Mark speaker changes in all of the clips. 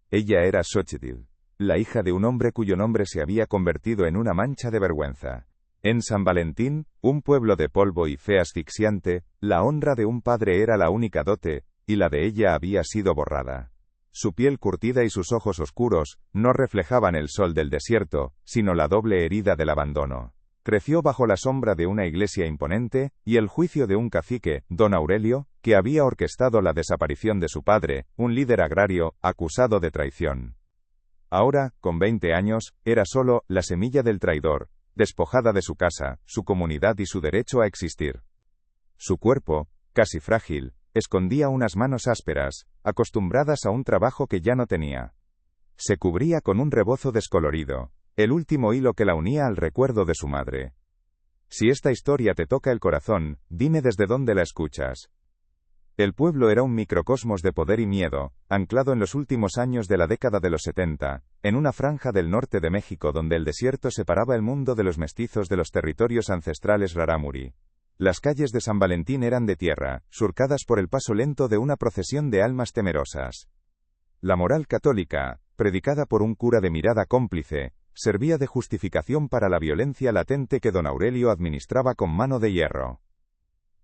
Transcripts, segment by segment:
Speaker 1: Ella era Xochitl, la hija de un hombre cuyo nombre se había convertido en una mancha de vergüenza. En San Valentín, un pueblo de polvo y fe asfixiante, la honra de un padre era la única dote, y la de ella había sido borrada. Su piel curtida y sus ojos oscuros no reflejaban el sol del desierto, sino la doble herida del abandono. Creció bajo la sombra de una iglesia imponente, y el juicio de un cacique, don Aurelio, que había orquestado la desaparición de su padre, un líder agrario, acusado de traición. Ahora, con 20 años, era solo la semilla del traidor, despojada de su casa, su comunidad y su derecho a existir. Su cuerpo, casi frágil, escondía unas manos ásperas, acostumbradas a un trabajo que ya no tenía. Se cubría con un rebozo descolorido, el último hilo que la unía al recuerdo de su madre. Si esta historia te toca el corazón, dime desde dónde la escuchas. El pueblo era un microcosmos de poder y miedo, anclado en los últimos años de la década de los 70, en una franja del norte de México donde el desierto separaba el mundo de los mestizos de los territorios ancestrales rarámuri. Las calles de San Valentín eran de tierra, surcadas por el paso lento de una procesión de almas temerosas. La moral católica, predicada por un cura de mirada cómplice, servía de justificación para la violencia latente que don Aurelio administraba con mano de hierro.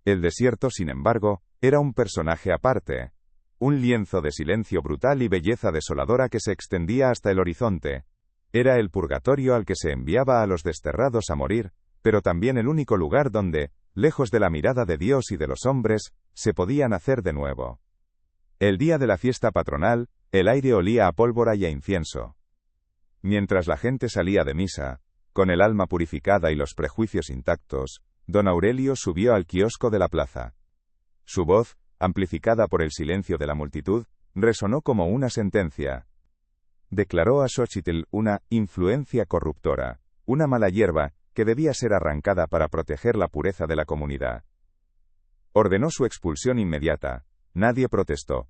Speaker 1: El desierto, sin embargo, era un personaje aparte. Un lienzo de silencio brutal y belleza desoladora que se extendía hasta el horizonte. Era el purgatorio al que se enviaba a los desterrados a morir, pero también el único lugar donde, lejos de la mirada de Dios y de los hombres, se podía nacer de nuevo. El día de la fiesta patronal, el aire olía a pólvora y a incienso. Mientras la gente salía de misa, con el alma purificada y los prejuicios intactos, don Aurelio subió al kiosco de la plaza. Su voz, amplificada por el silencio de la multitud, resonó como una sentencia. Declaró a Xochitl una influencia corruptora, una mala hierba, que debía ser arrancada para proteger la pureza de la comunidad. Ordenó su expulsión inmediata. Nadie protestó.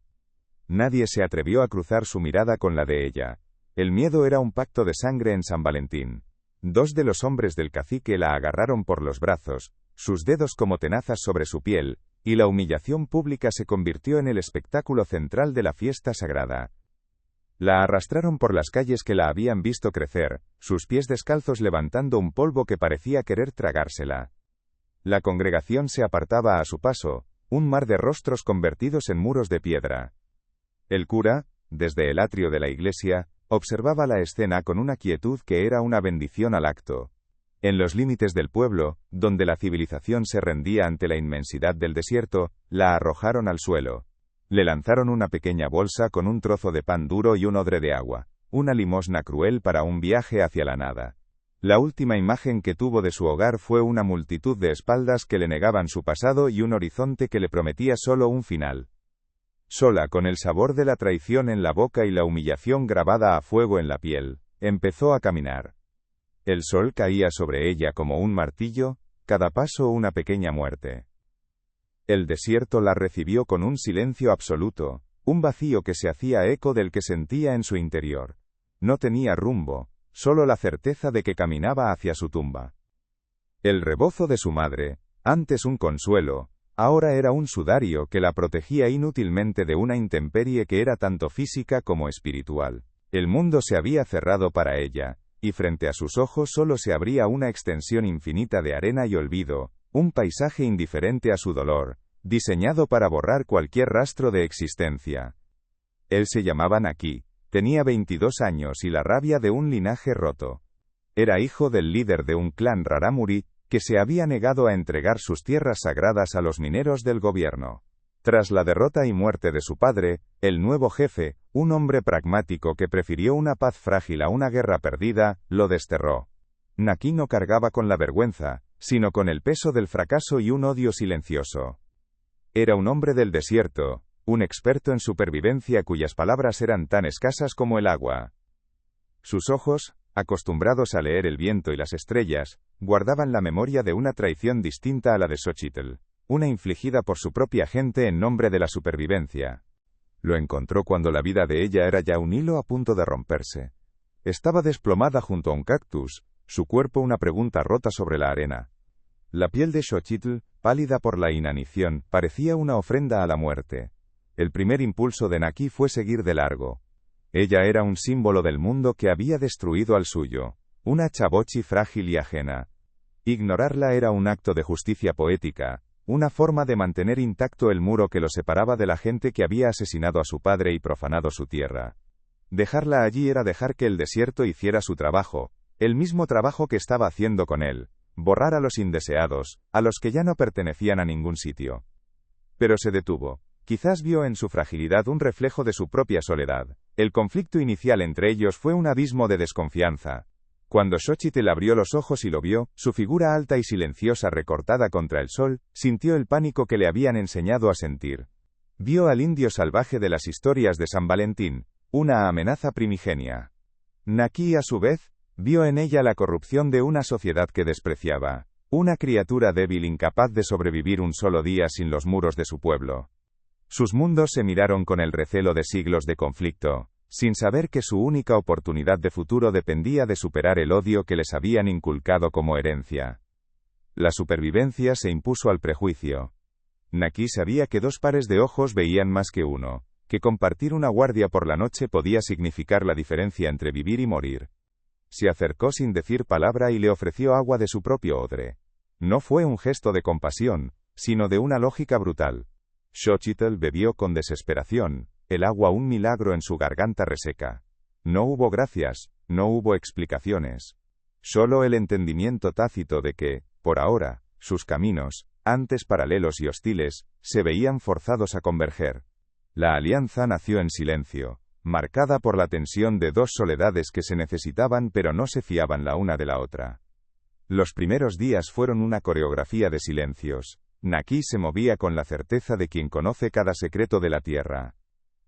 Speaker 1: Nadie se atrevió a cruzar su mirada con la de ella. El miedo era un pacto de sangre en San Valentín. 2 de los hombres del cacique la agarraron por los brazos, sus dedos como tenazas sobre su piel, y la humillación pública se convirtió en el espectáculo central de la fiesta sagrada. La arrastraron por las calles que la habían visto crecer, sus pies descalzos levantando un polvo que parecía querer tragársela. La congregación se apartaba a su paso, un mar de rostros convertidos en muros de piedra. El cura, desde el atrio de la iglesia, observaba la escena con una quietud que era una bendición al acto. En los límites del pueblo, donde la civilización se rendía ante la inmensidad del desierto, la arrojaron al suelo. Le lanzaron una pequeña bolsa con un trozo de pan duro y un odre de agua, una limosna cruel para un viaje hacia la nada. La última imagen que tuvo de su hogar fue una multitud de espaldas que le negaban su pasado y un horizonte que le prometía solo un final. Sola, con el sabor de la traición en la boca y la humillación grabada a fuego en la piel, empezó a caminar. El sol caía sobre ella como un martillo, cada paso una pequeña muerte. El desierto la recibió con un silencio absoluto, un vacío que se hacía eco del que sentía en su interior. No tenía rumbo, solo la certeza de que caminaba hacia su tumba. El rebozo de su madre, antes un consuelo, ahora era un sudario que la protegía inútilmente de una intemperie que era tanto física como espiritual. El mundo se había cerrado para ella, y frente a sus ojos solo se abría una extensión infinita de arena y olvido, un paisaje indiferente a su dolor, diseñado para borrar cualquier rastro de existencia. Él se llamaba Naki, tenía 22 años y la rabia de un linaje roto. Era hijo del líder de un clan rarámuri, que se había negado a entregar sus tierras sagradas a los mineros del gobierno. Tras la derrota y muerte de su padre, el nuevo jefe, un hombre pragmático que prefirió una paz frágil a una guerra perdida, lo desterró. Naki no cargaba con la vergüenza, sino con el peso del fracaso y un odio silencioso. Era un hombre del desierto, un experto en supervivencia cuyas palabras eran tan escasas como el agua. Sus ojos, acostumbrados a leer el viento y las estrellas, guardaban la memoria de una traición distinta a la de Xochitl, una infligida por su propia gente en nombre de la supervivencia. Lo encontró cuando la vida de ella era ya un hilo a punto de romperse. Estaba desplomada junto a un cactus, su cuerpo una pregunta rota sobre la arena. La piel de Xochitl, pálida por la inanición, parecía una ofrenda a la muerte. El primer impulso de Naki fue seguir de largo. Ella era un símbolo del mundo que había destruido al suyo, una chabochi frágil y ajena. Ignorarla era un acto de justicia poética, una forma de mantener intacto el muro que lo separaba de la gente que había asesinado a su padre y profanado su tierra. Dejarla allí era dejar que el desierto hiciera su trabajo, el mismo trabajo que estaba haciendo con él, borrar a los indeseados, a los que ya no pertenecían a ningún sitio. Pero se detuvo. Quizás vio en su fragilidad un reflejo de su propia soledad. El conflicto inicial entre ellos fue un abismo de desconfianza. Cuando Xochitl abrió los ojos y lo vio, su figura alta y silenciosa recortada contra el sol, sintió el pánico que le habían enseñado a sentir. Vio al indio salvaje de las historias de San Valentín, una amenaza primigenia. Naki, a su vez, vio en ella la corrupción de una sociedad que despreciaba, una criatura débil incapaz de sobrevivir un solo día sin los muros de su pueblo. Sus mundos se miraron con el recelo de siglos de conflicto, sin saber que su única oportunidad de futuro dependía de superar el odio que les habían inculcado como herencia. La supervivencia se impuso al prejuicio. Naki sabía que dos pares de ojos veían más que uno, que compartir una guardia por la noche podía significar la diferencia entre vivir y morir. Se acercó sin decir palabra y le ofreció agua de su propio odre. No fue un gesto de compasión, sino de una lógica brutal. Xochitl bebió con desesperación, el agua un milagro en su garganta reseca. No hubo gracias, no hubo explicaciones. Solo el entendimiento tácito de que, por ahora, sus caminos, antes paralelos y hostiles, se veían forzados a converger. La alianza nació en silencio, marcada por la tensión de dos soledades que se necesitaban pero no se fiaban la una de la otra. Los primeros días fueron una coreografía de silencios. Naki se movía con la certeza de quien conoce cada secreto de la tierra.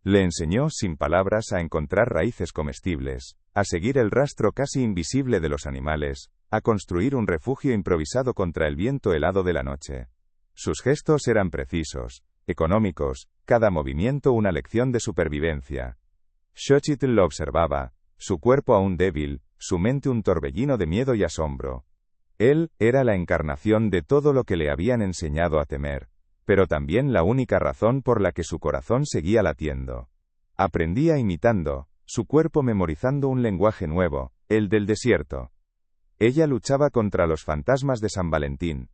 Speaker 1: Le enseñó sin palabras a encontrar raíces comestibles, a seguir el rastro casi invisible de los animales, a construir un refugio improvisado contra el viento helado de la noche. Sus gestos eran precisos, económicos, cada movimiento una lección de supervivencia. Xochitl lo observaba, su cuerpo aún débil, su mente un torbellino de miedo y asombro. Él era la encarnación de todo lo que le habían enseñado a temer, pero también la única razón por la que su corazón seguía latiendo. Aprendía imitando, su cuerpo memorizando un lenguaje nuevo, el del desierto. Ella luchaba contra los fantasmas de San Valentín.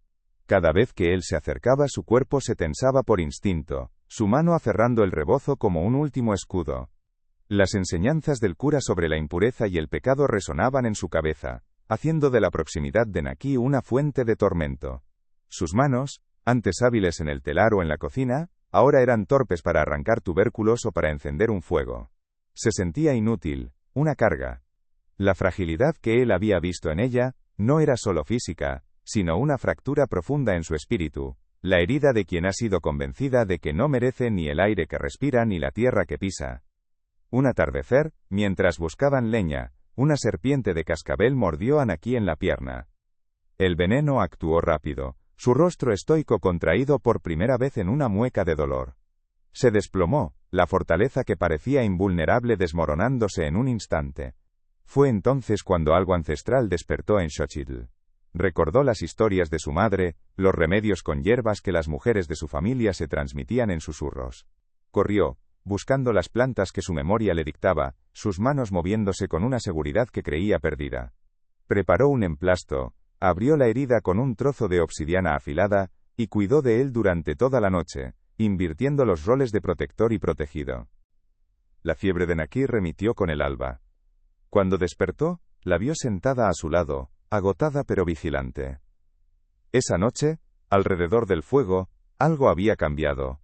Speaker 1: Cada vez que él se acercaba su cuerpo se tensaba por instinto, su mano aferrando el rebozo como un último escudo. Las enseñanzas del cura sobre la impureza y el pecado resonaban en su cabeza, haciendo de la proximidad de Naki una fuente de tormento. Sus manos, antes hábiles en el telar o en la cocina, ahora eran torpes para arrancar tubérculos o para encender un fuego. Se sentía inútil, una carga. La fragilidad que él había visto en ella, no era solo física, sino una fractura profunda en su espíritu, la herida de quien ha sido convencida de que no merece ni el aire que respira ni la tierra que pisa. Un atardecer, mientras buscaban leña, una serpiente de cascabel mordió a Naki en la pierna. El veneno actuó rápido, su rostro estoico contraído por primera vez en una mueca de dolor. Se desplomó, la fortaleza que parecía invulnerable desmoronándose en un instante. Fue entonces cuando algo ancestral despertó en Xochitl. Recordó las historias de su madre, los remedios con hierbas que las mujeres de su familia se transmitían en susurros. Corrió, buscando las plantas que su memoria le dictaba, sus manos moviéndose con una seguridad que creía perdida. Preparó un emplasto, abrió la herida con un trozo de obsidiana afilada, y cuidó de él durante toda la noche, invirtiendo los roles de protector y protegido. La fiebre de Naki remitió con el alba. Cuando despertó, la vio sentada a su lado, agotada pero vigilante. Esa noche, alrededor del fuego, algo había cambiado.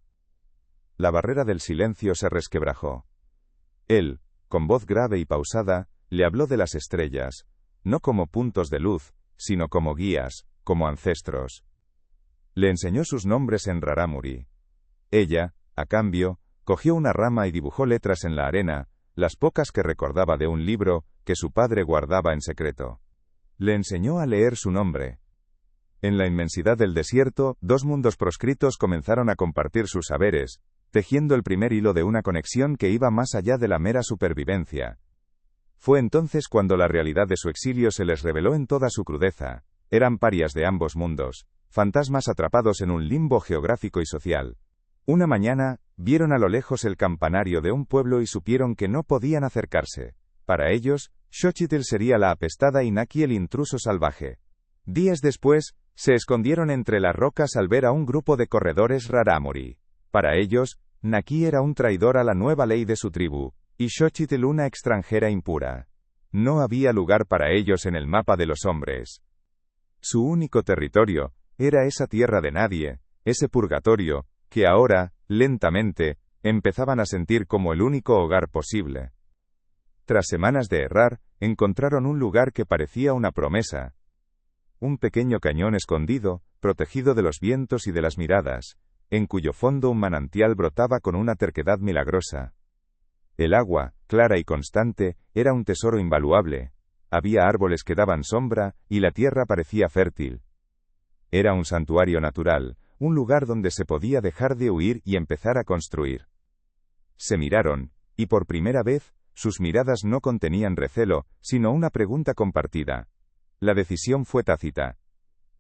Speaker 1: La barrera del silencio se resquebrajó. Él, con voz grave y pausada, le habló de las estrellas, no como puntos de luz, sino como guías, como ancestros. Le enseñó sus nombres en rarámuri. Ella, a cambio, cogió una rama y dibujó letras en la arena, las pocas que recordaba de un libro, que su padre guardaba en secreto. Le enseñó a leer su nombre. En la inmensidad del desierto, dos mundos proscritos comenzaron a compartir sus saberes, tejiendo el primer hilo de una conexión que iba más allá de la mera supervivencia. Fue entonces cuando la realidad de su exilio se les reveló en toda su crudeza. Eran parias de ambos mundos, fantasmas atrapados en un limbo geográfico y social. Una mañana, vieron a lo lejos el campanario de un pueblo y supieron que no podían acercarse. Para ellos, Xochitl sería la apestada y Naki el intruso salvaje. Días después, se escondieron entre las rocas al ver a un grupo de corredores rarámuri. Para ellos, Naki era un traidor a la nueva ley de su tribu, y Xochitl una extranjera impura. No había lugar para ellos en el mapa de los hombres. Su único territorio era esa tierra de nadie, ese purgatorio, que ahora, lentamente, empezaban a sentir como el único hogar posible. Tras semanas de errar, encontraron un lugar que parecía una promesa. Un pequeño cañón escondido, protegido de los vientos y de las miradas, en cuyo fondo un manantial brotaba con una terquedad milagrosa. El agua, clara y constante, era un tesoro invaluable. Había árboles que daban sombra, y la tierra parecía fértil. Era un santuario natural, un lugar donde se podía dejar de huir y empezar a construir. Se miraron, y por primera vez, sus miradas no contenían recelo, sino una pregunta compartida. La decisión fue tácita.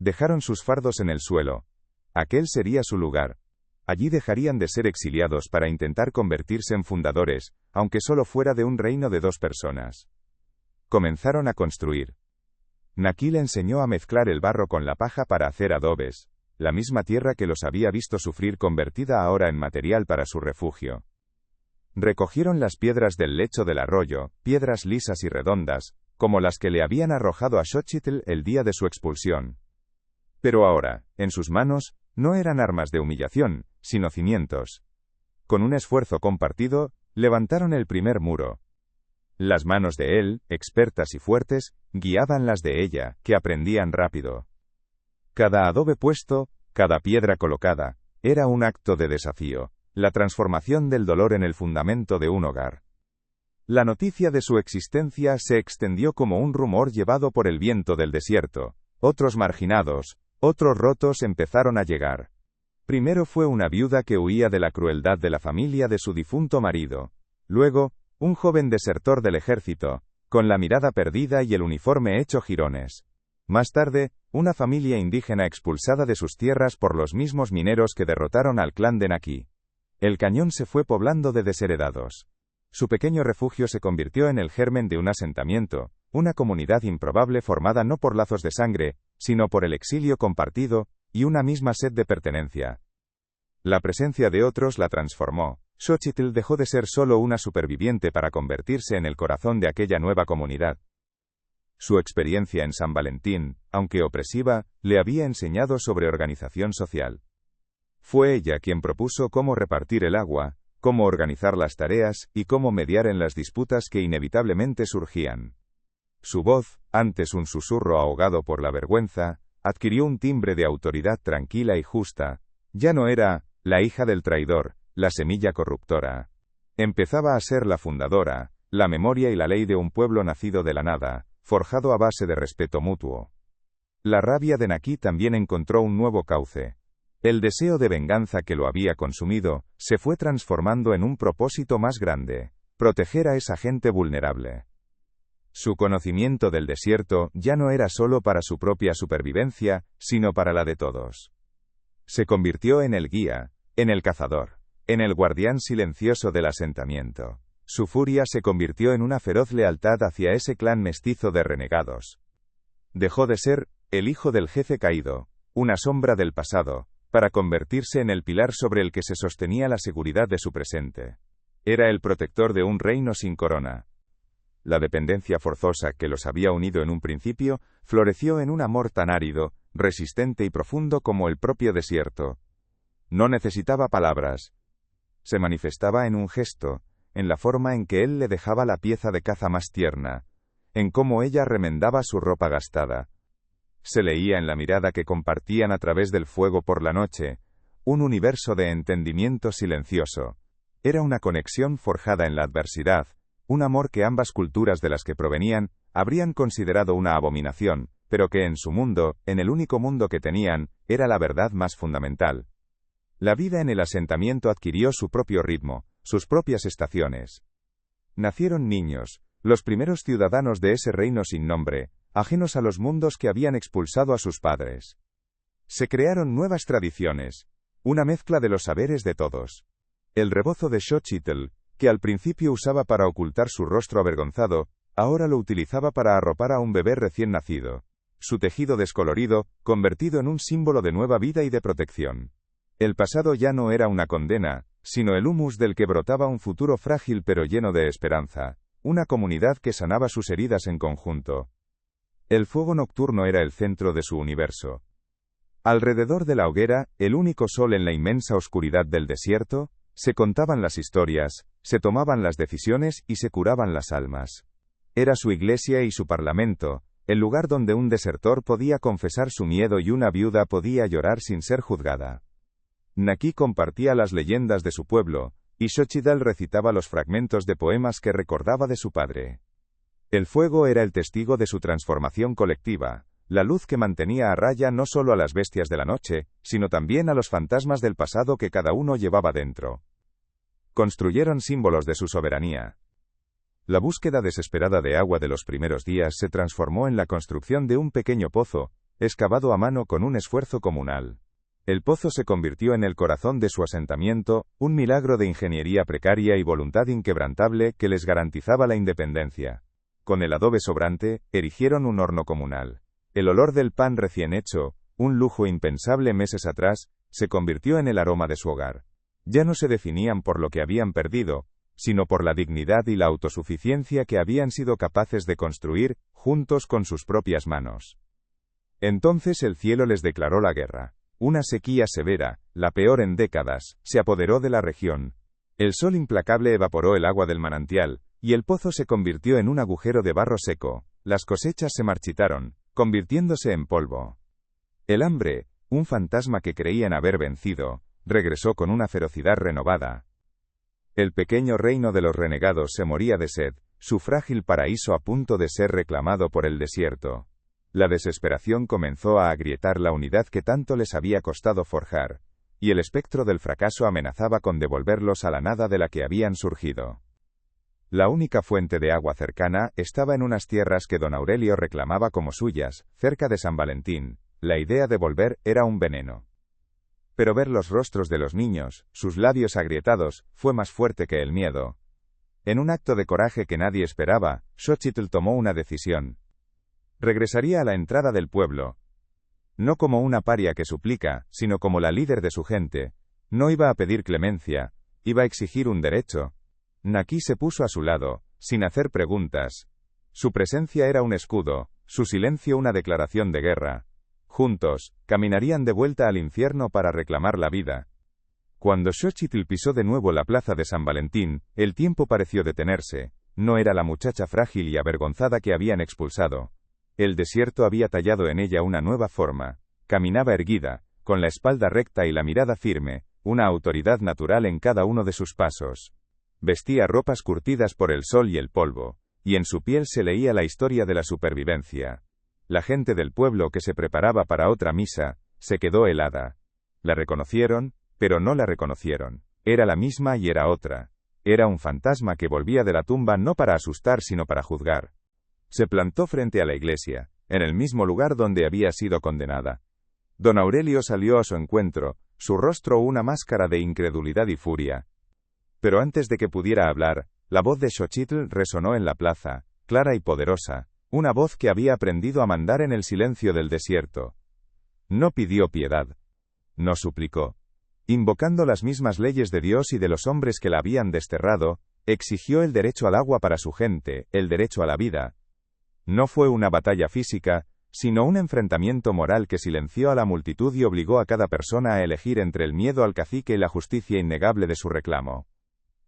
Speaker 1: Dejaron sus fardos en el suelo. Aquel sería su lugar. Allí dejarían de ser exiliados para intentar convertirse en fundadores, aunque solo fuera de un reino de 2 personas. Comenzaron a construir. Naki le enseñó a mezclar el barro con la paja para hacer adobes, la misma tierra que los había visto sufrir convertida ahora en material para su refugio. Recogieron las piedras del lecho del arroyo, piedras lisas y redondas, como las que le habían arrojado a Xochitl el día de su expulsión. Pero ahora, en sus manos, no eran armas de humillación, sino cimientos. Con un esfuerzo compartido, levantaron el primer muro. Las manos de él, expertas y fuertes, guiaban las de ella, que aprendían rápido. Cada adobe puesto, cada piedra colocada, era un acto de desafío, la transformación del dolor en el fundamento de un hogar. La noticia de su existencia se extendió como un rumor llevado por el viento del desierto. Otros marginados, otros rotos empezaron a llegar. Primero fue una viuda que huía de la crueldad de la familia de su difunto marido. Luego, un joven desertor del ejército, con la mirada perdida y el uniforme hecho jirones. Más tarde, una familia indígena expulsada de sus tierras por los mismos mineros que derrotaron al clan de Naki. El cañón se fue poblando de desheredados. Su pequeño refugio se convirtió en el germen de un asentamiento, una comunidad improbable formada no por lazos de sangre, sino por el exilio compartido, y una misma sed de pertenencia. La presencia de otros la transformó. Xochitl dejó de ser solo una superviviente para convertirse en el corazón de aquella nueva comunidad. Su experiencia en San Valentín, aunque opresiva, le había enseñado sobre organización social. Fue ella quien propuso cómo repartir el agua, cómo organizar las tareas y cómo mediar en las disputas que inevitablemente surgían. Su voz, antes un susurro ahogado por la vergüenza, adquirió un timbre de autoridad tranquila y justa. Ya no era la hija del traidor, la semilla corruptora. Empezaba a ser la fundadora, la memoria y la ley de un pueblo nacido de la nada, forjado a base de respeto mutuo. La rabia de Naki también encontró un nuevo cauce. El deseo de venganza que lo había consumido, se fue transformando en un propósito más grande: proteger a esa gente vulnerable. Su conocimiento del desierto ya no era solo para su propia supervivencia, sino para la de todos. Se convirtió en el guía, en el cazador, en el guardián silencioso del asentamiento. Su furia se convirtió en una feroz lealtad hacia ese clan mestizo de renegados. Dejó de ser el hijo del jefe caído, una sombra del pasado, para convertirse en el pilar sobre el que se sostenía la seguridad de su presente. Era el protector de un reino sin corona. La dependencia forzosa que los había unido en un principio, floreció en un amor tan árido, resistente y profundo como el propio desierto. No necesitaba palabras. Se manifestaba en un gesto, en la forma en que él le dejaba la pieza de caza más tierna, en cómo ella remendaba su ropa gastada. Se leía en la mirada que compartían a través del fuego por la noche, un universo de entendimiento silencioso. Era una conexión forjada en la adversidad, un amor que ambas culturas de las que provenían, habrían considerado una abominación, pero que en su mundo, en el único mundo que tenían, era la verdad más fundamental. La vida en el asentamiento adquirió su propio ritmo, sus propias estaciones. Nacieron niños, los primeros ciudadanos de ese reino sin nombre, ajenos a los mundos que habían expulsado a sus padres. Se crearon nuevas tradiciones, una mezcla de los saberes de todos. El rebozo de Xochitl, que al principio usaba para ocultar su rostro avergonzado, ahora lo utilizaba para arropar a un bebé recién nacido. Su tejido descolorido, convertido en un símbolo de nueva vida y de protección. El pasado ya no era una condena, sino el humus del que brotaba un futuro frágil pero lleno de esperanza, una comunidad que sanaba sus heridas en conjunto. El fuego nocturno era el centro de su universo. Alrededor de la hoguera, el único sol en la inmensa oscuridad del desierto, se contaban las historias, se tomaban las decisiones y se curaban las almas. Era su iglesia y su parlamento, el lugar donde un desertor podía confesar su miedo y una viuda podía llorar sin ser juzgada. Naki compartía las leyendas de su pueblo, y Xochitl recitaba los fragmentos de poemas que recordaba de su padre. El fuego era el testigo de su transformación colectiva, la luz que mantenía a raya no solo a las bestias de la noche, sino también a los fantasmas del pasado que cada uno llevaba dentro. Construyeron símbolos de su soberanía. La búsqueda desesperada de agua de los primeros días se transformó en la construcción de un pequeño pozo, excavado a mano con un esfuerzo comunal. El pozo se convirtió en el corazón de su asentamiento, un milagro de ingeniería precaria y voluntad inquebrantable que les garantizaba la independencia. Con el adobe sobrante, erigieron un horno comunal. El olor del pan recién hecho, un lujo impensable meses atrás, se convirtió en el aroma de su hogar. Ya no se definían por lo que habían perdido, sino por la dignidad y la autosuficiencia que habían sido capaces de construir, juntos con sus propias manos. Entonces el cielo les declaró la guerra. Una sequía severa, la peor en décadas, se apoderó de la región. El sol implacable evaporó el agua del manantial, y el pozo se convirtió en un agujero de barro seco. Las cosechas se marchitaron, convirtiéndose en polvo. El hambre, un fantasma que creían haber vencido, regresó con una ferocidad renovada. El pequeño reino de los renegados se moría de sed, su frágil paraíso a punto de ser reclamado por el desierto. La desesperación comenzó a agrietar la unidad que tanto les había costado forjar, y el espectro del fracaso amenazaba con devolverlos a la nada de la que habían surgido. La única fuente de agua cercana estaba en unas tierras que don Aurelio reclamaba como suyas, cerca de San Valentín. La idea de volver era un veneno. Pero ver los rostros de los niños, sus labios agrietados, fue más fuerte que el miedo. En un acto de coraje que nadie esperaba, Xochitl tomó una decisión. Regresaría a la entrada del pueblo. No como una paria que suplica, sino como la líder de su gente. No iba a pedir clemencia, iba a exigir un derecho. Naki se puso a su lado, sin hacer preguntas. Su presencia era un escudo, su silencio una declaración de guerra. Juntos, caminarían de vuelta al infierno para reclamar la vida. Cuando Xochitl pisó de nuevo la plaza de San Valentín, el tiempo pareció detenerse. No era la muchacha frágil y avergonzada que habían expulsado. El desierto había tallado en ella una nueva forma. Caminaba erguida, con la espalda recta y la mirada firme, una autoridad natural en cada uno de sus pasos. Vestía ropas curtidas por el sol y el polvo, y en su piel se leía la historia de la supervivencia. La gente del pueblo que se preparaba para otra misa, se quedó helada. La reconocieron, pero no la reconocieron. Era la misma y era otra. Era un fantasma que volvía de la tumba no para asustar sino para juzgar. Se plantó frente a la iglesia, en el mismo lugar donde había sido condenada. Don Aurelio salió a su encuentro, su rostro una máscara de incredulidad y furia. Pero antes de que pudiera hablar, la voz de Xochitl resonó en la plaza, clara y poderosa, una voz que había aprendido a mandar en el silencio del desierto. No pidió piedad. No suplicó. Invocando las mismas leyes de Dios y de los hombres que la habían desterrado, exigió el derecho al agua para su gente, el derecho a la vida. No fue una batalla física, sino un enfrentamiento moral que silenció a la multitud y obligó a cada persona a elegir entre el miedo al cacique y la justicia innegable de su reclamo.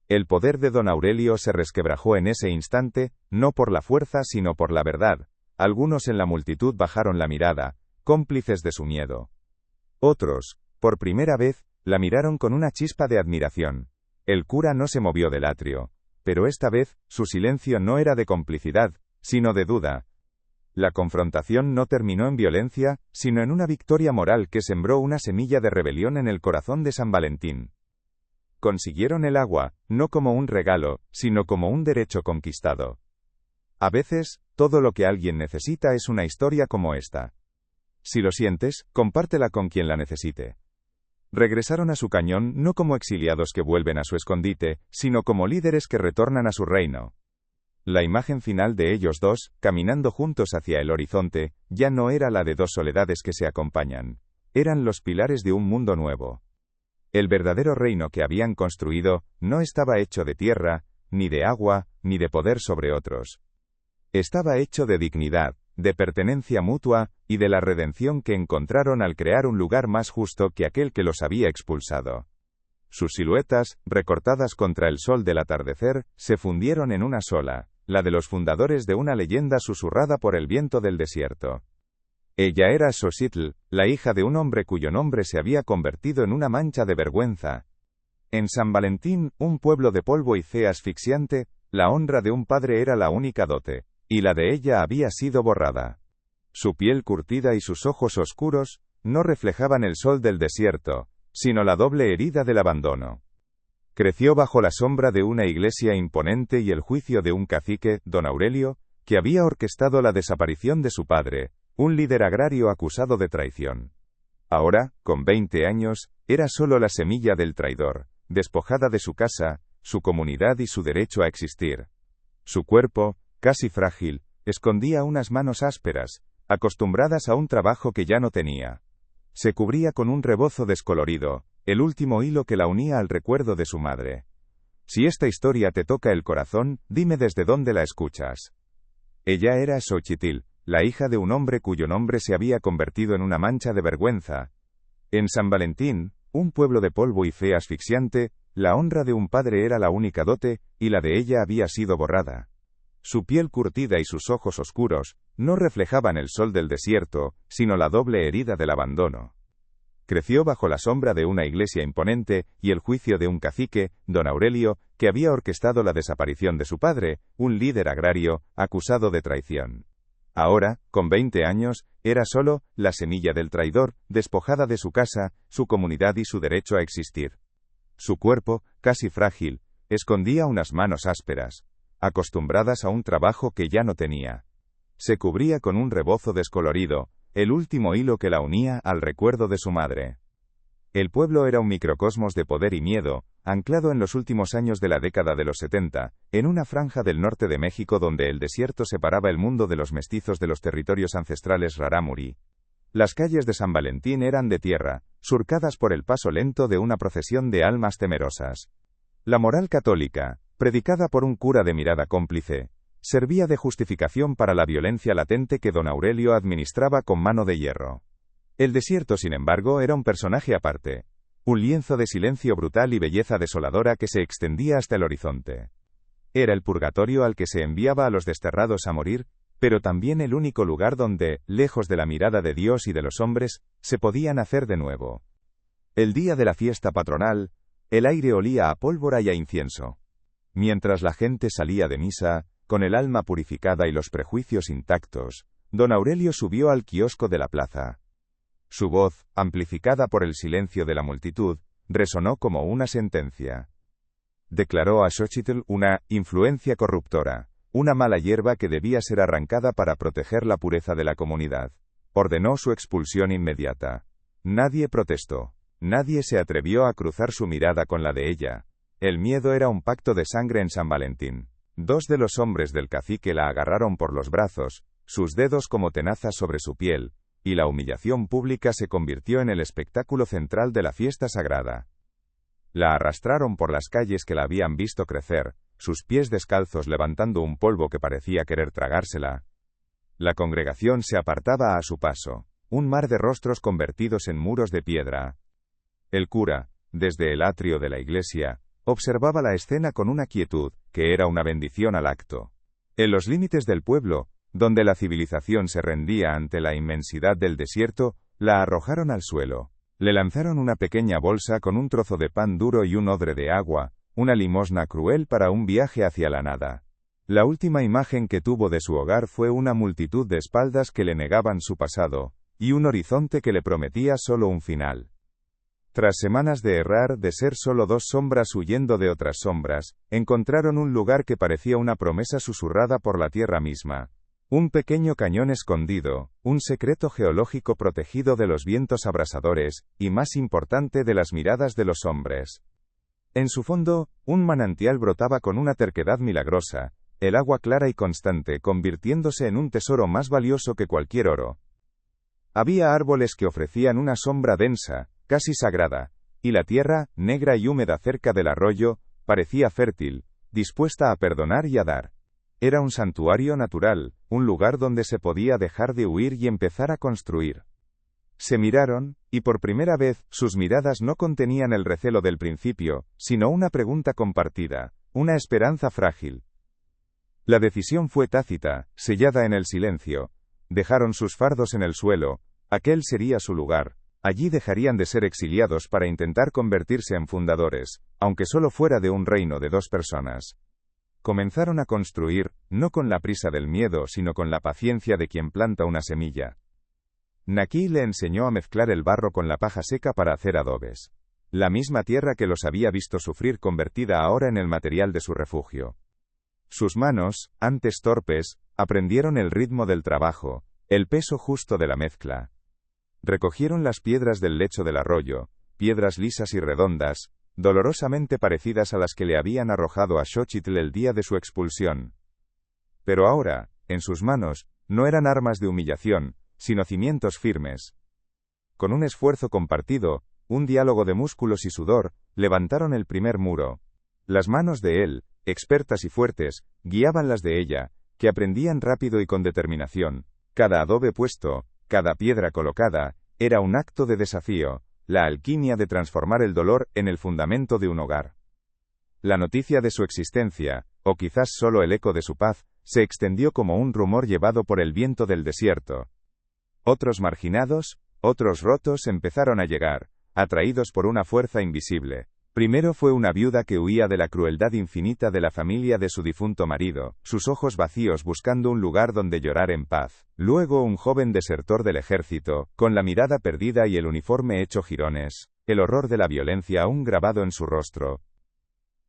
Speaker 1: El poder de don Aurelio se resquebrajó en ese instante, no por la fuerza sino por la verdad. Algunos en la multitud bajaron la mirada, cómplices de su miedo. Otros, por primera vez, la miraron con una chispa de admiración. El cura no se movió del atrio, pero esta vez, su silencio no era de complicidad, sino de duda. La confrontación no terminó en violencia, sino en una victoria moral que sembró una semilla de rebelión en el corazón de San Valentín. Consiguieron el agua, no como un regalo, sino como un derecho conquistado. A veces, todo lo que alguien necesita es una historia como esta. Si lo sientes, compártela con quien la necesite. Regresaron a su cañón no como exiliados que vuelven a su escondite, sino como líderes que retornan a su reino. La imagen final de ellos dos, caminando juntos hacia el horizonte, ya no era la de dos soledades que se acompañan. Eran los pilares de un mundo nuevo. El verdadero reino que habían construido no estaba hecho de tierra, ni de agua, ni de poder sobre otros. Estaba hecho de dignidad, de pertenencia mutua, y de la redención que encontraron al crear un lugar más justo que aquel que los había expulsado. Sus siluetas, recortadas contra el sol del atardecer, se fundieron en una sola, la de los fundadores de una leyenda susurrada por el viento del desierto. Ella era Xochitl, la hija de un hombre cuyo nombre se había convertido en una mancha de vergüenza. En San Valentín, un pueblo de polvo y fe asfixiante, la honra de un padre era la única dote, y la de ella había sido borrada. Su piel curtida y sus ojos oscuros, no reflejaban el sol del desierto, sino la doble herida del abandono. Creció bajo la sombra de una iglesia imponente y el juicio de un cacique, don Aurelio, que había orquestado la desaparición de su padre, un líder agrario acusado de traición. Ahora, con 20 años, era solo la semilla del traidor, despojada de su casa, su comunidad y su derecho a existir. Su cuerpo, casi frágil, escondía unas manos ásperas, acostumbradas a un trabajo que ya no tenía. Se cubría con un rebozo descolorido, el último hilo que la unía al recuerdo de su madre. Si esta historia te toca el corazón, dime desde dónde la escuchas. Ella era Xochitl, la hija de un hombre cuyo nombre se había convertido en una mancha de vergüenza. En San Valentín, un pueblo de polvo y fe asfixiante, la honra de un padre era la única dote, y la de ella había sido borrada. Su piel curtida y sus ojos oscuros, no reflejaban el sol del desierto, sino la doble herida del abandono. Creció bajo la sombra de una iglesia imponente, y el juicio de un cacique, don Aurelio, que había orquestado la desaparición de su padre, un líder agrario, acusado de traición. Ahora, con 20 años, era solo la semilla del traidor, despojada de su casa, su comunidad y su derecho a existir. Su cuerpo, casi frágil, escondía unas manos ásperas, acostumbradas a un trabajo que ya no tenía. Se cubría con un rebozo descolorido, el último hilo que la unía al recuerdo de su madre. El pueblo era un microcosmos de poder y miedo, anclado en los últimos años de la década de los 70, en una franja del norte de México donde el desierto separaba el mundo de los mestizos de los territorios ancestrales rarámuri. Las calles de San Valentín eran de tierra, surcadas por el paso lento de una procesión de almas temerosas. La moral católica, predicada por un cura de mirada cómplice, servía de justificación para la violencia latente que don Aurelio administraba con mano de hierro. El desierto, sin embargo, era un personaje aparte, un lienzo de silencio brutal y belleza desoladora que se extendía hasta el horizonte. Era el purgatorio al que se enviaba a los desterrados a morir, pero también el único lugar donde, lejos de la mirada de Dios y de los hombres, se podía nacer de nuevo. El día de la fiesta patronal, el aire olía a pólvora y a incienso. Mientras la gente salía de misa, con el alma purificada y los prejuicios intactos, don Aurelio subió al kiosco de la plaza. Su voz, amplificada por el silencio de la multitud, resonó como una sentencia. Declaró a Xochitl una influencia corruptora, una mala hierba que debía ser arrancada para proteger la pureza de la comunidad. Ordenó su expulsión inmediata. Nadie protestó. Nadie se atrevió a cruzar su mirada con la de ella. El miedo era un pacto de sangre en San Valentín. 2 de los hombres del cacique la agarraron por los brazos, sus dedos como tenazas sobre su piel, y la humillación pública se convirtió en el espectáculo central de la fiesta sagrada. La arrastraron por las calles que la habían visto crecer, sus pies descalzos levantando un polvo que parecía querer tragársela. La congregación se apartaba a su paso, un mar de rostros convertidos en muros de piedra. El cura, desde el atrio de la iglesia, observaba la escena con una quietud, que era una bendición al acto. En los límites del pueblo, donde la civilización se rendía ante la inmensidad del desierto, la arrojaron al suelo. Le lanzaron una pequeña bolsa con un trozo de pan duro y un odre de agua, una limosna cruel para un viaje hacia la nada. La última imagen que tuvo de su hogar fue una multitud de espaldas que le negaban su pasado, y un horizonte que le prometía solo un final. Tras semanas de errar, de ser solo 2 sombras huyendo de otras sombras, encontraron un lugar que parecía una promesa susurrada por la tierra misma. Un pequeño cañón escondido, un secreto geológico protegido de los vientos abrasadores, y más importante de las miradas de los hombres. En su fondo, un manantial brotaba con una terquedad milagrosa, el agua clara y constante convirtiéndose en un tesoro más valioso que cualquier oro. Había árboles que ofrecían una sombra densa, casi sagrada, y la tierra, negra y húmeda cerca del arroyo, parecía fértil, dispuesta a perdonar y a dar. Era un santuario natural, un lugar donde se podía dejar de huir y empezar a construir. Se miraron, y por primera vez, sus miradas no contenían el recelo del principio, sino una pregunta compartida, una esperanza frágil. La decisión fue tácita, sellada en el silencio. Dejaron sus fardos en el suelo, aquel sería su lugar, allí dejarían de ser exiliados para intentar convertirse en fundadores, aunque solo fuera de un reino de 2 personas. Comenzaron a construir, no con la prisa del miedo, sino con la paciencia de quien planta una semilla. Naki le enseñó a mezclar el barro con la paja seca para hacer adobes. La misma tierra que los había visto sufrir convertida ahora en el material de su refugio. Sus manos, antes torpes, aprendieron el ritmo del trabajo, el peso justo de la mezcla. Recogieron las piedras del lecho del arroyo, piedras lisas y redondas, dolorosamente parecidas a las que le habían arrojado a Xochitl el día de su expulsión. Pero ahora, en sus manos, no eran armas de humillación, sino cimientos firmes. Con un esfuerzo compartido, un diálogo de músculos y sudor, levantaron el primer muro. Las manos de él, expertas y fuertes, guiaban las de ella, que aprendían rápido y con determinación. Cada adobe puesto, cada piedra colocada, era un acto de desafío, la alquimia de transformar el dolor en el fundamento de un hogar. La noticia de su existencia, o quizás solo el eco de su paz, se extendió como un rumor llevado por el viento del desierto. Otros marginados, otros rotos empezaron a llegar, atraídos por una fuerza invisible. Primero fue una viuda que huía de la crueldad infinita de la familia de su difunto marido, sus ojos vacíos buscando un lugar donde llorar en paz. Luego un joven desertor del ejército, con la mirada perdida y el uniforme hecho jirones, el horror de la violencia aún grabado en su rostro.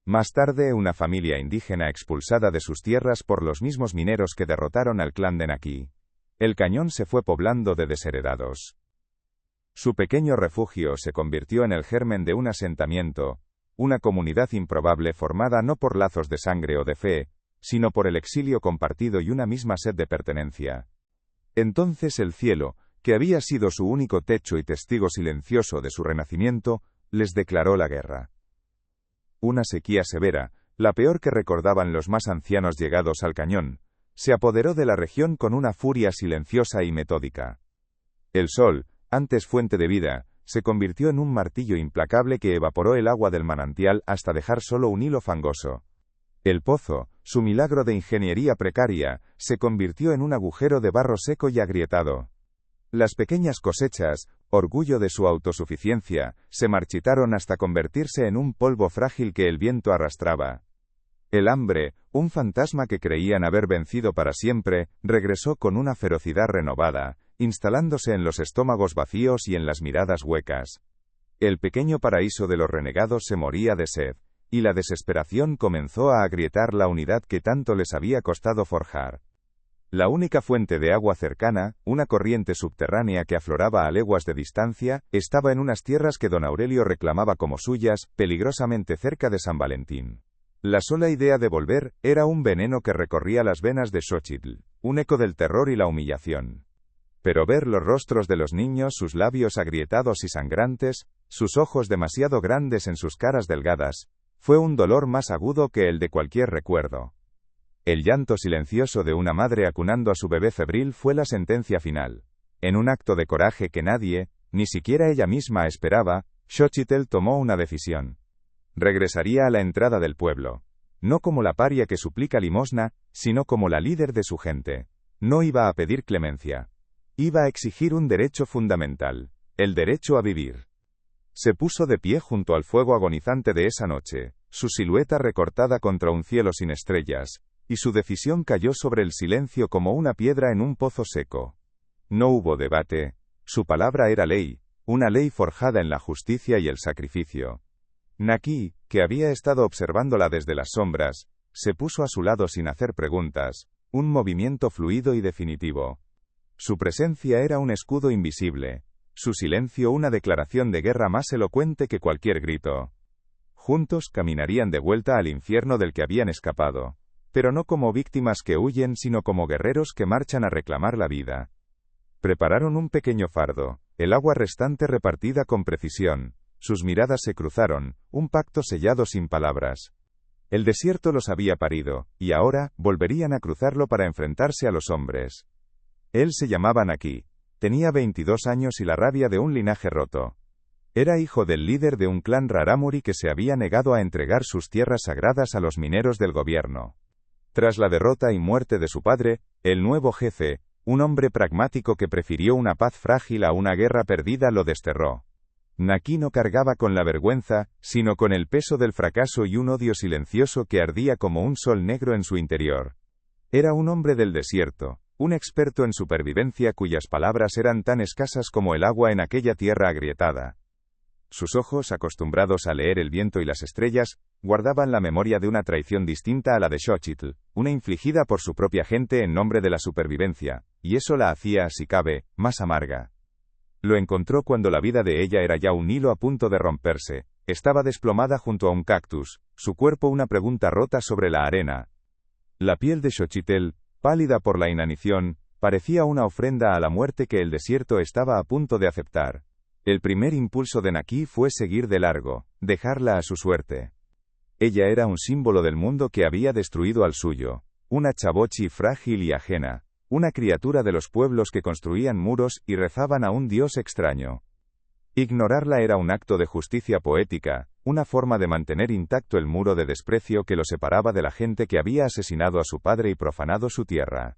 Speaker 1: Más tarde una familia indígena expulsada de sus tierras por los mismos mineros que derrotaron al clan de Naki. El cañón se fue poblando de desheredados. Su pequeño refugio se convirtió en el germen de un asentamiento, una comunidad improbable formada no por lazos de sangre o de fe, sino por el exilio compartido y una misma sed de pertenencia. Entonces el cielo, que había sido su único techo y testigo silencioso de su renacimiento, les declaró la guerra. Una sequía severa, la peor que recordaban los más ancianos llegados al cañón, se apoderó de la región con una furia silenciosa y metódica. El sol, antes fuente de vida, se convirtió en un martillo implacable que evaporó el agua del manantial hasta dejar solo un hilo fangoso. El pozo, su milagro de ingeniería precaria, se convirtió en un agujero de barro seco y agrietado. Las pequeñas cosechas, orgullo de su autosuficiencia, se marchitaron hasta convertirse en un polvo frágil que el viento arrastraba. El hambre, un fantasma que creían haber vencido para siempre, regresó con una ferocidad renovada, instalándose en los estómagos vacíos y en las miradas huecas. El pequeño paraíso de los renegados se moría de sed, y la desesperación comenzó a agrietar la unidad que tanto les había costado forjar. La única fuente de agua cercana, una corriente subterránea que afloraba a leguas de distancia, estaba en unas tierras que don Aurelio reclamaba como suyas, peligrosamente cerca de San Valentín. La sola idea de volver era un veneno que recorría las venas de Xochitl, un eco del terror y la humillación. Pero ver los rostros de los niños, sus labios agrietados y sangrantes, sus ojos demasiado grandes en sus caras delgadas, fue un dolor más agudo que el de cualquier recuerdo. El llanto silencioso de una madre acunando a su bebé febril fue la sentencia final. En un acto de coraje que nadie, ni siquiera ella misma esperaba, Xochitl tomó una decisión. Regresaría a la entrada del pueblo. No como la paria que suplica limosna, sino como la líder de su gente. No iba a pedir clemencia. Iba a exigir un derecho fundamental, el derecho a vivir. Se puso de pie junto al fuego agonizante de esa noche, su silueta recortada contra un cielo sin estrellas, y su decisión cayó sobre el silencio como una piedra en un pozo seco. No hubo debate, su palabra era ley, una ley forjada en la justicia y el sacrificio. Naki, que había estado observándola desde las sombras, se puso a su lado sin hacer preguntas, un movimiento fluido y definitivo. Su presencia era un escudo invisible, su silencio una declaración de guerra más elocuente que cualquier grito. Juntos caminarían de vuelta al infierno del que habían escapado, pero no como víctimas que huyen, sino como guerreros que marchan a reclamar la vida. Prepararon un pequeño fardo, el agua restante repartida con precisión, sus miradas se cruzaron, un pacto sellado sin palabras. El desierto los había parido, y ahora, volverían a cruzarlo para enfrentarse a los hombres. Él se llamaba Naki. Tenía 22 años y la rabia de un linaje roto. Era hijo del líder de un clan rarámuri que se había negado a entregar sus tierras sagradas a los mineros del gobierno. Tras la derrota y muerte de su padre, el nuevo jefe, un hombre pragmático que prefirió una paz frágil a una guerra perdida, lo desterró. Naki no cargaba con la vergüenza, sino con el peso del fracaso y un odio silencioso que ardía como un sol negro en su interior. Era un hombre del desierto, un experto en supervivencia cuyas palabras eran tan escasas como el agua en aquella tierra agrietada. Sus ojos, acostumbrados a leer el viento y las estrellas, guardaban la memoria de una traición distinta a la de Xochitl, una infligida por su propia gente en nombre de la supervivencia, y eso la hacía, si cabe, más amarga. Lo encontró cuando la vida de ella era ya un hilo a punto de romperse. Estaba desplomada junto a un cactus, su cuerpo una pregunta rota sobre la arena. La piel de Xochitl, pálida por la inanición, parecía una ofrenda a la muerte que el desierto estaba a punto de aceptar. El primer impulso de Naki fue seguir de largo, dejarla a su suerte. Ella era un símbolo del mundo que había destruido al suyo, una chabochi frágil y ajena, una criatura de los pueblos que construían muros y rezaban a un dios extraño. Ignorarla era un acto de justicia poética, una forma de mantener intacto el muro de desprecio que lo separaba de la gente que había asesinado a su padre y profanado su tierra.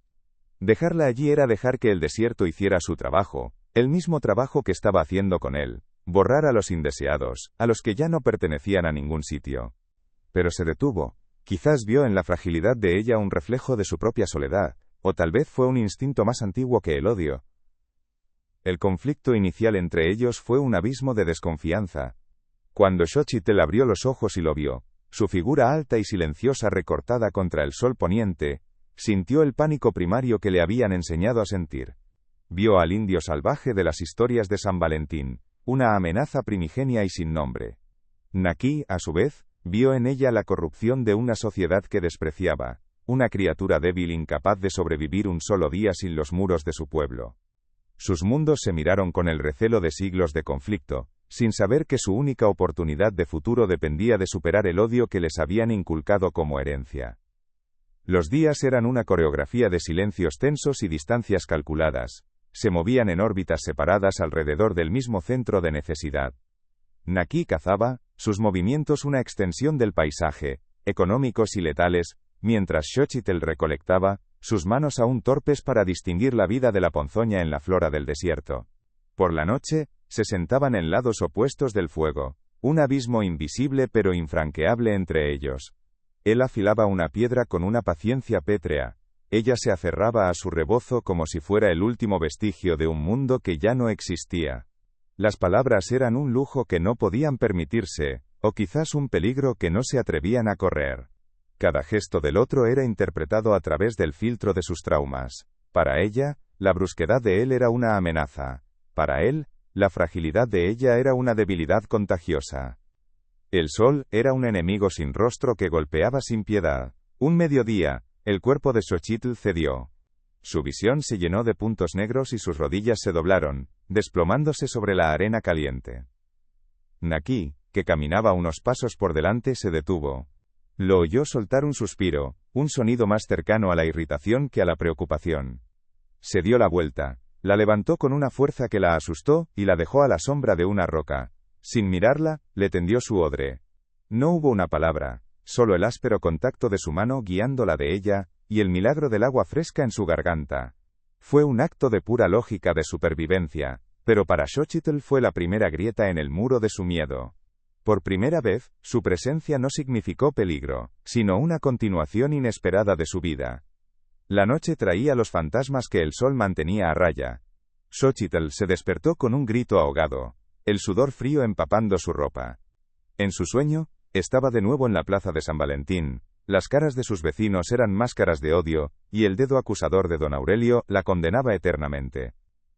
Speaker 1: Dejarla allí era dejar que el desierto hiciera su trabajo, el mismo trabajo que estaba haciendo con él, borrar a los indeseados, a los que ya no pertenecían a ningún sitio. Pero se detuvo. Quizás vio en la fragilidad de ella un reflejo de su propia soledad, o tal vez fue un instinto más antiguo que el odio. El conflicto inicial entre ellos fue un abismo de desconfianza. Cuando Xochitl abrió los ojos y lo vio, su figura alta y silenciosa recortada contra el sol poniente, sintió el pánico primario que le habían enseñado a sentir. Vio al indio salvaje de las historias de San Valentín, una amenaza primigenia y sin nombre. Naki, a su vez, vio en ella la corrupción de una sociedad que despreciaba, una criatura débil incapaz de sobrevivir un solo día sin los muros de su pueblo. Sus mundos se miraron con el recelo de siglos de conflicto, sin saber que su única oportunidad de futuro dependía de superar el odio que les habían inculcado como herencia. Los días eran una coreografía de silencios tensos y distancias calculadas. Se movían en órbitas separadas alrededor del mismo centro de necesidad. Naki cazaba, sus movimientos una extensión del paisaje, económicos y letales, mientras Xochitl recolectaba, sus manos aún torpes para distinguir la vida de la ponzoña en la flora del desierto. Por la noche, se sentaban en lados opuestos del fuego, un abismo invisible pero infranqueable entre ellos. Él afilaba una piedra con una paciencia pétrea. Ella se aferraba a su rebozo como si fuera el último vestigio de un mundo que ya no existía. Las palabras eran un lujo que no podían permitirse, o quizás un peligro que no se atrevían a correr. Cada gesto del otro era interpretado a través del filtro de sus traumas. Para ella, la brusquedad de él era una amenaza. Para él, la fragilidad de ella era una debilidad contagiosa. El sol era un enemigo sin rostro que golpeaba sin piedad. Un mediodía, el cuerpo de Xochitl cedió. Su visión se llenó de puntos negros y sus rodillas se doblaron, desplomándose sobre la arena caliente. Naki, que caminaba unos pasos por delante, se detuvo. Lo oyó soltar un suspiro, un sonido más cercano a la irritación que a la preocupación. Se dio la vuelta, la levantó con una fuerza que la asustó y la dejó a la sombra de una roca. Sin mirarla, le tendió su odre. No hubo una palabra. Solo el áspero contacto de su mano guiando la de ella, y el milagro del agua fresca en su garganta. Fue un acto de pura lógica de supervivencia, pero para Xochitl fue la primera grieta en el muro de su miedo. Por primera vez, su presencia no significó peligro, sino una continuación inesperada de su vida. La noche traía los fantasmas que el sol mantenía a raya. Xochitl se despertó con un grito ahogado, el sudor frío empapando su ropa. En su sueño, estaba de nuevo en la plaza de San Valentín, Las caras de sus vecinos eran máscaras de odio, y el dedo acusador de don Aurelio la condenaba eternamente.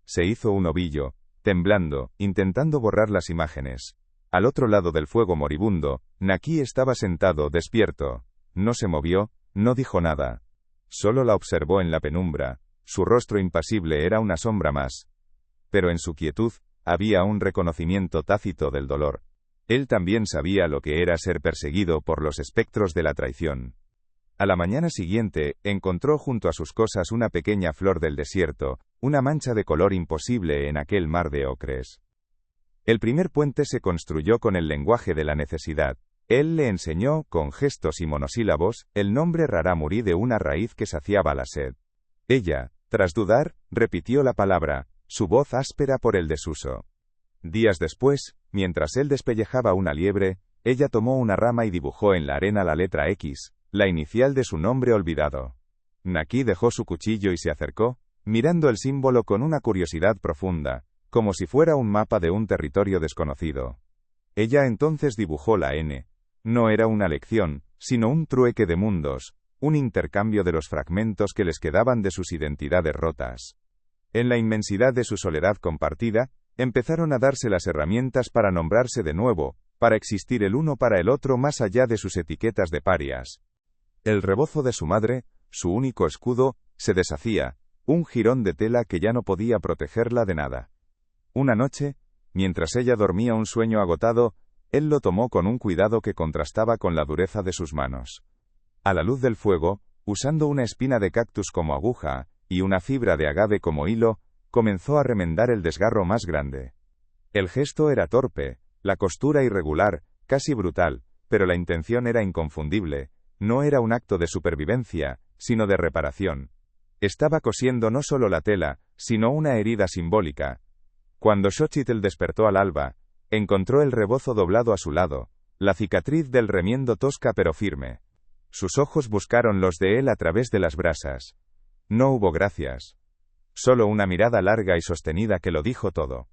Speaker 1: Se hizo un ovillo, temblando, intentando borrar las imágenes. Al otro lado del fuego moribundo, Naki estaba sentado, despierto. No se movió, no dijo nada. Solo la observó en la penumbra. Su rostro impasible era una sombra más. Pero en su quietud, había un reconocimiento tácito del dolor. Él también sabía lo que era ser perseguido por los espectros de la traición. A la mañana siguiente, encontró junto a sus cosas una pequeña flor del desierto, una mancha de color imposible en aquel mar de ocres. El primer puente se construyó con el lenguaje de la necesidad. Él le enseñó, con gestos y monosílabos, el nombre rarámuri de una raíz que saciaba la sed. Ella, tras dudar, repitió la palabra, su voz áspera por el desuso. Días después, mientras él despellejaba una liebre, ella tomó una rama y dibujó en la arena la letra X, la inicial de su nombre olvidado. Naki dejó su cuchillo y se acercó, mirando el símbolo con una curiosidad profunda, como si fuera un mapa de un territorio desconocido. Ella entonces dibujó la N. No era una lección, sino un trueque de mundos, un intercambio de los fragmentos que les quedaban de sus identidades rotas. En la inmensidad de su soledad compartida, empezaron a darse las herramientas para nombrarse de nuevo, para existir el uno para el otro más allá de sus etiquetas de parias. El rebozo de su madre, su único escudo, se deshacía, un jirón de tela que ya no podía protegerla de nada. Una noche, mientras ella dormía un sueño agotado, él lo tomó con un cuidado que contrastaba con la dureza de sus manos. A la luz del fuego, usando una espina de cactus como aguja, y una fibra de agave como hilo, comenzó a remendar el desgarro más grande. El gesto era torpe, la costura irregular, casi brutal, pero la intención era inconfundible. No era un acto de supervivencia, sino de reparación. Estaba cosiendo no solo la tela, sino una herida simbólica. Cuando Xochitl despertó al alba, encontró el rebozo doblado a su lado, la cicatriz del remiendo tosca pero firme. Sus ojos buscaron los de él a través de las brasas. No hubo gracias. Solo una mirada larga y sostenida que lo dijo todo.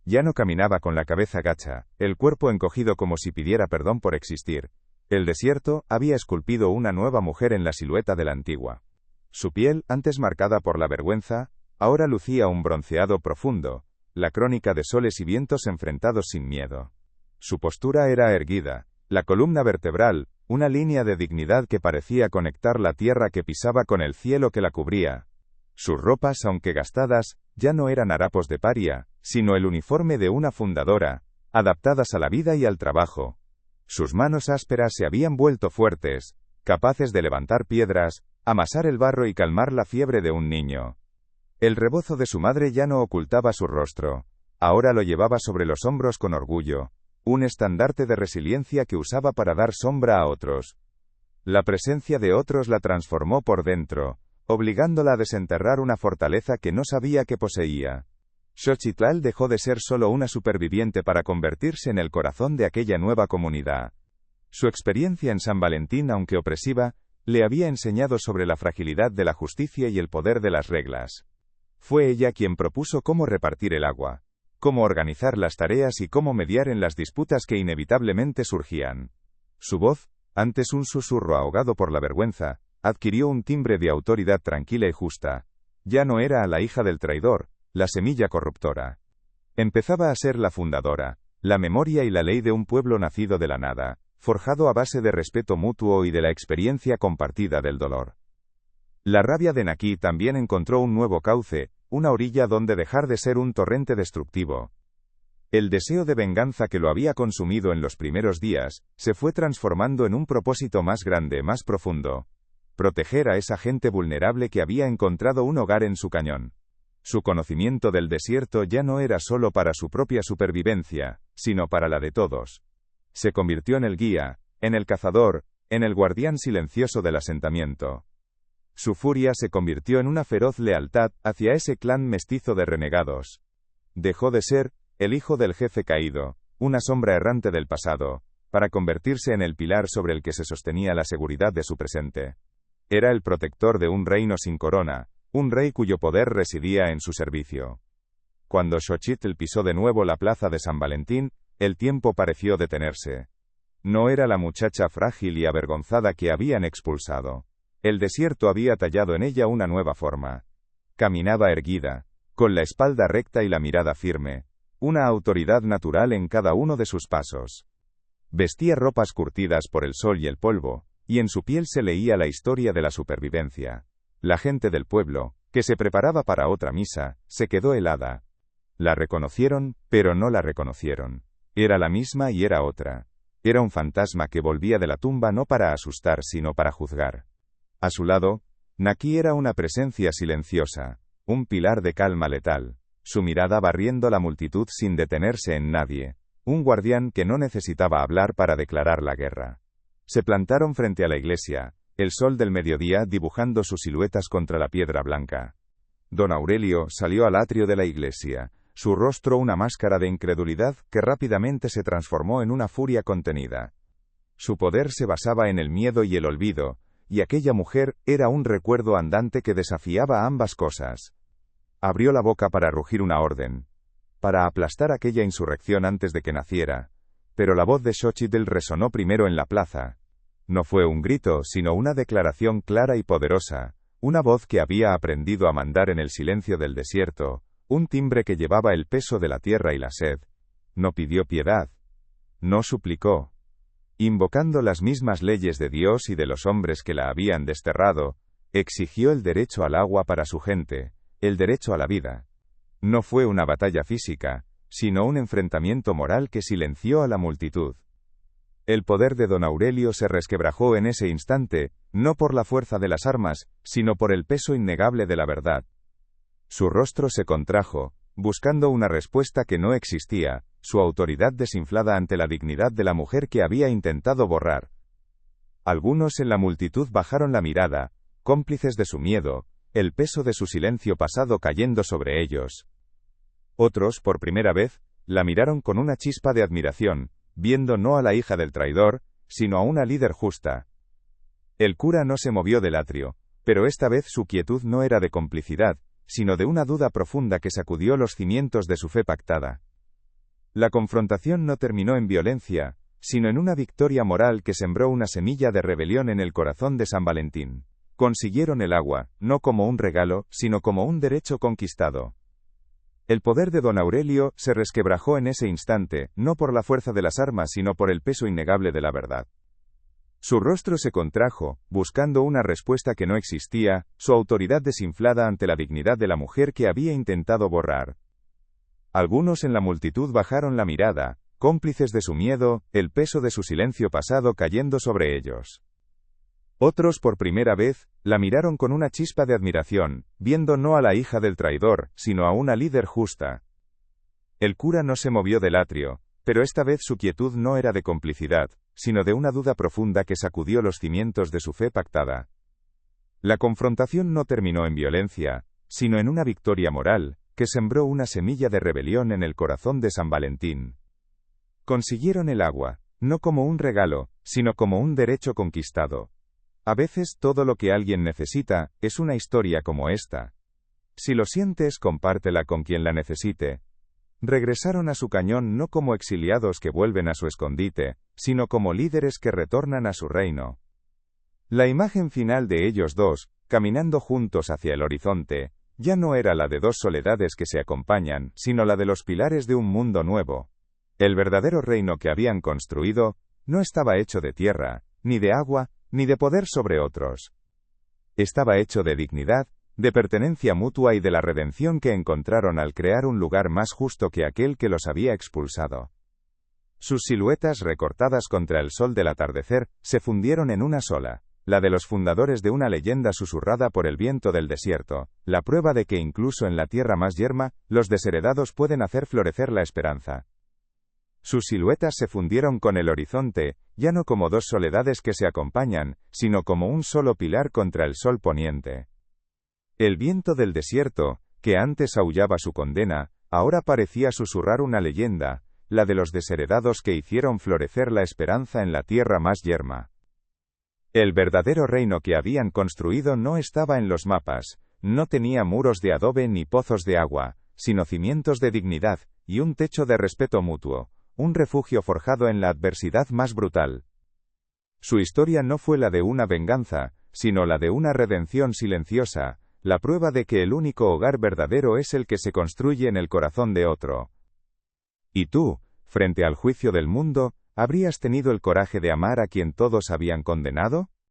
Speaker 1: Ya no caminaba con la cabeza gacha, el cuerpo encogido como si pidiera perdón por existir. El desierto había esculpido una nueva mujer en la silueta de la antigua. Su piel, antes marcada por la vergüenza, ahora lucía un bronceado profundo, la crónica de soles y vientos enfrentados sin miedo. Su postura era erguida, la columna vertebral, una línea de dignidad que parecía conectar la tierra que pisaba con el cielo que la cubría. Sus ropas, aunque gastadas, ya no eran harapos de paria, sino el uniforme de una fundadora, adaptadas a la vida y al trabajo. Sus manos ásperas se habían vuelto fuertes, capaces de levantar piedras, amasar el barro y calmar la fiebre de un niño. El rebozo de su madre ya no ocultaba su rostro, ahora lo llevaba sobre los hombros con orgullo, un estandarte de resiliencia que usaba para dar sombra a otros. La presencia de otros la transformó por dentro, obligándola a desenterrar una fortaleza que no sabía que poseía. Xochitl dejó de ser solo una superviviente para convertirse en el corazón de aquella nueva comunidad. Su experiencia en San Valentín, aunque opresiva, le había enseñado sobre la fragilidad de la justicia y el poder de las reglas. Fue ella quien propuso cómo repartir el agua, cómo organizar las tareas y cómo mediar en las disputas que inevitablemente surgían. Su voz, antes un susurro ahogado por la vergüenza, adquirió un timbre de autoridad tranquila y justa. Ya no era la hija del traidor, la semilla corruptora. Empezaba a ser la fundadora, la memoria y la ley de un pueblo nacido de la nada, forjado a base de respeto mutuo y de la experiencia compartida del dolor. La rabia de Naki también encontró un nuevo cauce, una orilla donde dejar de ser un torrente destructivo. El deseo de venganza que lo había consumido en los primeros días, se fue transformando en un propósito más grande, más profundo. Proteger a esa gente vulnerable que había encontrado un hogar en su cañón. Su conocimiento del desierto ya no era solo para su propia supervivencia, sino para la de todos. Se convirtió en el guía, en el cazador, en el guardián silencioso del asentamiento. Su furia se convirtió en una feroz lealtad hacia ese clan mestizo de renegados. Dejó de ser el hijo del jefe caído, una sombra errante del pasado, para convertirse en el pilar sobre el que se sostenía la seguridad de su presente. Era el protector de un reino sin corona, un rey cuyo poder residía en su servicio. Cuando Xochitl pisó de nuevo la plaza de San Valentín, el tiempo pareció detenerse. No era la muchacha frágil y avergonzada que habían expulsado. El desierto había tallado en ella una nueva forma. Caminaba erguida, con la espalda recta y la mirada firme, una autoridad natural en cada uno de sus pasos. Vestía ropas curtidas por el sol y el polvo, y en su piel se leía la historia de la supervivencia. La gente del pueblo, que se preparaba para otra misa, se quedó helada. La reconocieron, pero no la reconocieron. Era la misma y era otra. Era un fantasma que volvía de la tumba no para asustar sino para juzgar. A su lado, Naki era una presencia silenciosa, un pilar de calma letal, su mirada barriendo la multitud sin detenerse en nadie, un guardián que no necesitaba hablar para declarar la guerra. Se plantaron frente a la iglesia, el sol del mediodía dibujando sus siluetas contra la piedra blanca. Don Aurelio salió al atrio de la iglesia, su rostro una máscara de incredulidad que rápidamente se transformó en una furia contenida. Su poder se basaba en el miedo y el olvido, y aquella mujer era un recuerdo andante que desafiaba ambas cosas. Abrió la boca para rugir una orden, para aplastar aquella insurrección antes de que naciera, pero la voz de Xochitl resonó primero en la plaza. No fue un grito, sino una declaración clara y poderosa, una voz que había aprendido a mandar en el silencio del desierto, un timbre que llevaba el peso de la tierra y la sed. No pidió piedad. No suplicó. Invocando las mismas leyes de Dios y de los hombres que la habían desterrado, exigió el derecho al agua para su gente, el derecho a la vida. No fue una batalla física, sino un enfrentamiento moral que silenció a la multitud. El poder de don Aurelio se resquebrajó en ese instante, no por la fuerza de las armas, sino por el peso innegable de la verdad. Su rostro se contrajo, buscando una respuesta que no existía, su autoridad desinflada ante la dignidad de la mujer que había intentado borrar. Algunos en la multitud bajaron la mirada, cómplices de su miedo, el peso de su silencio pasado cayendo sobre ellos. Otros, por primera vez, la miraron con una chispa de admiración, viendo no a la hija del traidor, sino a una líder justa. El cura no se movió del atrio, pero esta vez su quietud no era de complicidad, sino de una duda profunda que sacudió los cimientos de su fe pactada. La confrontación no terminó en violencia, sino en una victoria moral que sembró una semilla de rebelión en el corazón de San Valentín. Consiguieron el agua, no como un regalo, sino como un derecho conquistado. El poder de don Aurelio se resquebrajó en ese instante, no por la fuerza de las armas sino por el peso innegable de la verdad. Su rostro se contrajo, buscando una respuesta que no existía, su autoridad desinflada ante la dignidad de la mujer que había intentado borrar. Algunos en la multitud bajaron la mirada, cómplices de su miedo, el peso de su silencio pasado cayendo sobre ellos. Otros por primera vez, la miraron con una chispa de admiración, viendo no a la hija del traidor, sino a una líder justa. El cura no se movió del atrio, pero esta vez su quietud no era de complicidad, sino de una duda profunda que sacudió los cimientos de su fe pactada. La confrontación no terminó en violencia, sino en una victoria moral, que sembró una semilla de rebelión en el corazón de San Valentín. Consiguieron el agua, no como un regalo, sino como un derecho conquistado. A veces todo lo que alguien necesita, es una historia como esta. Si lo sientes, compártela con quien la necesite. Regresaron a su cañón no como exiliados que vuelven a su escondite, sino como líderes que retornan a su reino. La imagen final de ellos dos, caminando juntos hacia el horizonte, ya no era la de dos soledades que se acompañan, sino la de los pilares de un mundo nuevo. El verdadero reino que habían construido, no estaba hecho de tierra, ni de agua, ni de poder sobre otros. Estaba hecho de dignidad, de pertenencia mutua y de la redención que encontraron al crear un lugar más justo que aquel que los había expulsado. Sus siluetas recortadas contra el sol del atardecer, se fundieron en una sola, la de los fundadores de una leyenda susurrada por el viento del desierto, la prueba de que incluso en la tierra más yerma, los desheredados pueden hacer florecer la esperanza. Sus siluetas se fundieron con el horizonte, ya no como dos soledades que se acompañan, sino como un solo pilar contra el sol poniente. El viento del desierto, que antes aullaba su condena, ahora parecía susurrar una leyenda, la de los desheredados que hicieron florecer la esperanza en la tierra más yerma. El verdadero reino que habían construido no estaba en los mapas, no tenía muros de adobe ni pozos de agua, sino cimientos de dignidad, y un techo de respeto mutuo, un refugio forjado en la adversidad más brutal. Su historia no fue la de una venganza, sino la de una redención silenciosa, la prueba de que el único hogar verdadero es el que se construye en el corazón de otro. ¿Y tú, frente al juicio del mundo, habrías tenido el coraje de amar a quien todos habían condenado?